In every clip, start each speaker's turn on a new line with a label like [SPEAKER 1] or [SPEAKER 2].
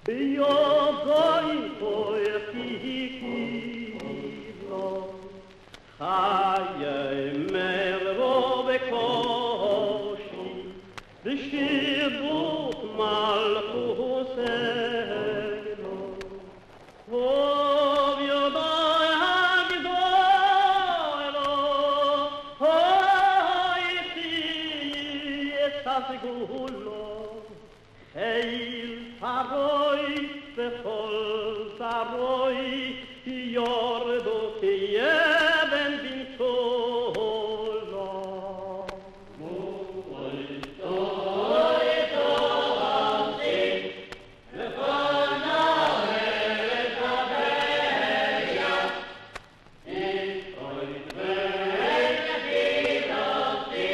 [SPEAKER 1] Io doi poetichino, haie merve coshi, discibut mal cuseno, ovio doi agdoelo, oi si sasgullo, e il paroi befol saroi iordo che eben vincolo. Molto anzi, le fanare caveia, e poi venne dirotti,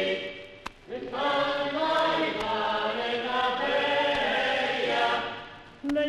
[SPEAKER 1] le fanare caveia, le